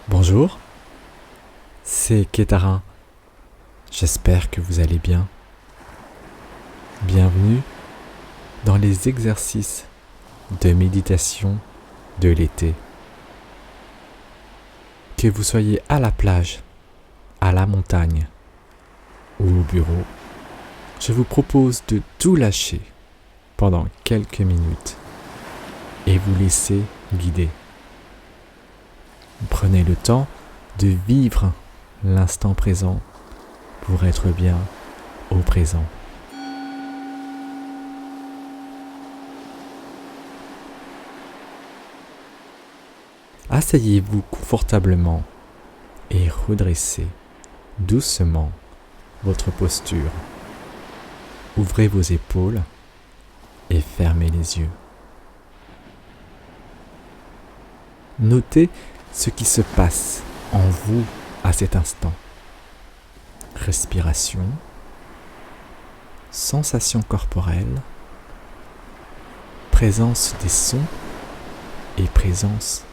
Bonjour, c'est Kétara. J'espère que vous allez bien. Bienvenue dans les exercices de méditation de l'été. Que vous soyez à la plage, à la montagne ou au bureau, je vous propose de tout lâcher pendant quelques minutes et vous laisser guider. Prenez le temps de vivre l'instant présent pour être bien au présent. Asseyez-vous confortablement et redressez doucement votre posture. Ouvrez vos épaules et fermez les yeux. Notez ce qui se passe en vous à cet instant. Respiration, sensations corporelles, présence des sons et présence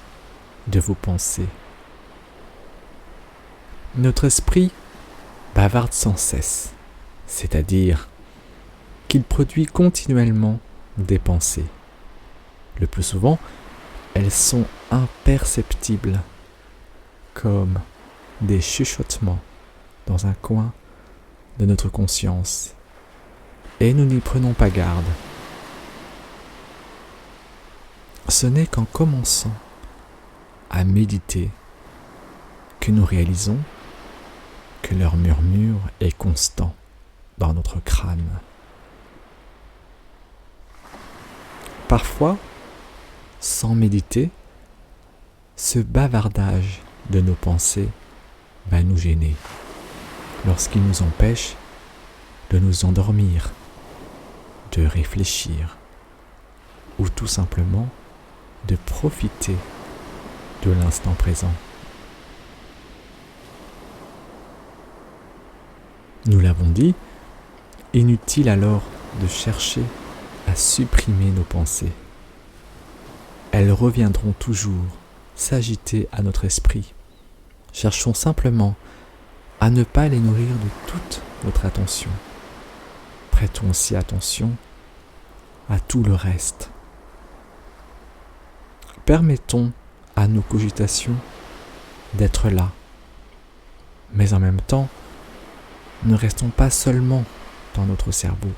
de vos pensées. Notre esprit bavarde sans cesse, c'est-à-dire qu'il produit continuellement des pensées. Le plus souvent, elles sont imperceptibles, comme des chuchotements dans un coin de notre conscience, et nous n'y prenons pas garde. Ce n'est qu'en commençant à méditer que nous réalisons que leur murmure est constant dans notre crâne. Parfois, sans méditer, ce bavardage de nos pensées va nous gêner lorsqu'il nous empêche de nous endormir, de réfléchir ou tout simplement de profiter de l'instant présent. Nous l'avons dit, inutile alors de chercher à supprimer nos pensées. Elles reviendront toujours s'agiter à notre esprit. Cherchons simplement à ne pas les nourrir de toute notre attention. Prêtons aussi attention à tout le reste. Permettons à nos cogitations d'être là. Mais en même temps, ne restons pas seulement dans notre cerveau.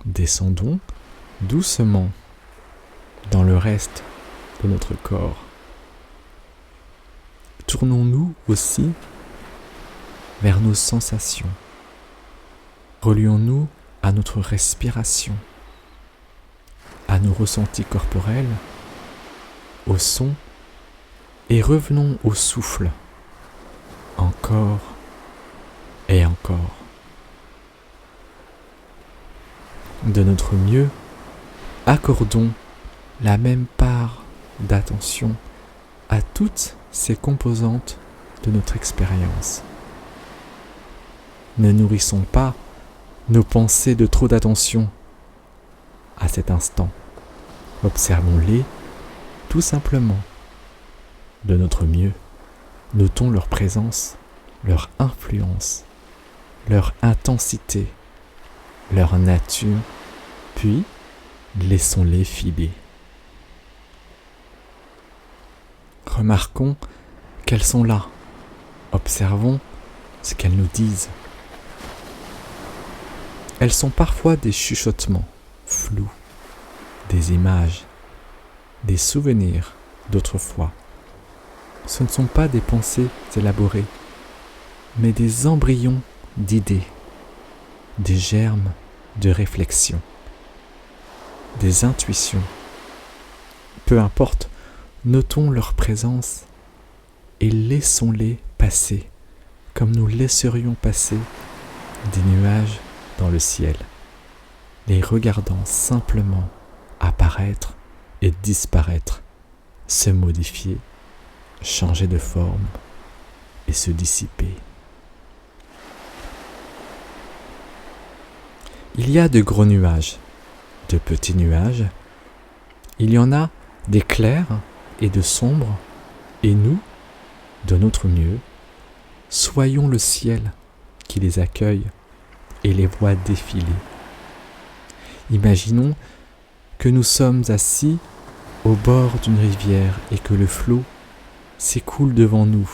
Descendons doucement dans le reste de notre corps. Tournons-nous aussi vers nos sensations. Relions-nous à notre respiration, à nos ressentis corporels, au son, et revenons au souffle, encore et encore. De notre mieux, accordons la même part d'attention à toutes ces composantes de notre expérience. Ne nourrissons pas nos pensées de trop d'attention à cet instant. Observons-les tout simplement. De notre mieux, notons leur présence, leur influence, leur intensité, leur nature, puis laissons-les filer. Remarquons qu'elles sont là. Observons ce qu'elles nous disent. Elles sont parfois des chuchotements flous, des images, des souvenirs d'autrefois. Ce ne sont pas des pensées élaborées, mais des embryons d'idées, des germes de réflexion, des intuitions. Peu importe, notons leur présence et laissons-les passer, comme nous laisserions passer des nuages dans le ciel, les regardant simplement apparaître et disparaître, se modifier, changer de forme et se dissiper. Il y a de gros nuages, de petits nuages, il y en a des clairs et de sombres, Et nous, de notre mieux, soyons le ciel qui les accueille et les voit défiler. Imaginons que nous sommes assis au bord d'une rivière et que le flot s'écoule devant nous.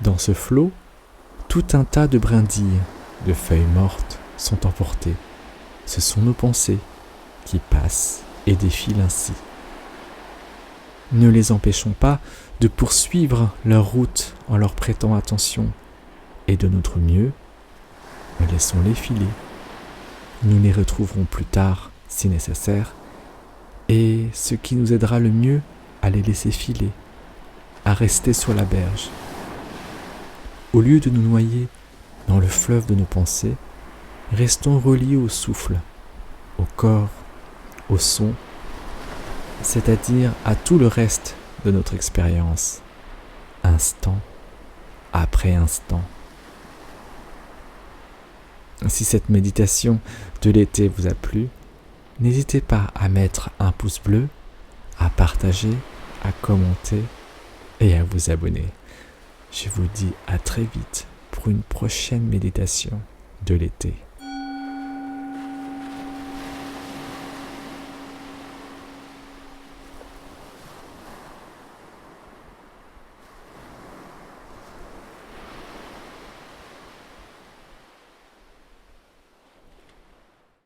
Dans ce flot, tout un tas de brindilles, de feuilles mortes sont emportées. Ce sont nos pensées qui passent et défilent ainsi. Ne les empêchons pas de poursuivre leur route en leur prêtant attention, et de notre mieux, laissons-les filer. Nous les retrouverons plus tard, si nécessaire, et ce qui nous aidera le mieux à les laisser filer, à rester sur la berge. Au lieu de nous noyer dans le fleuve de nos pensées, restons reliés au souffle, au corps, au son, c'est-à-dire à tout le reste de notre expérience, instant après instant. Si cette méditation de l'été vous a plu, n'hésitez pas à mettre un pouce bleu, à partager, à commenter et à vous abonner. Je vous dis à très vite pour une prochaine méditation de l'été.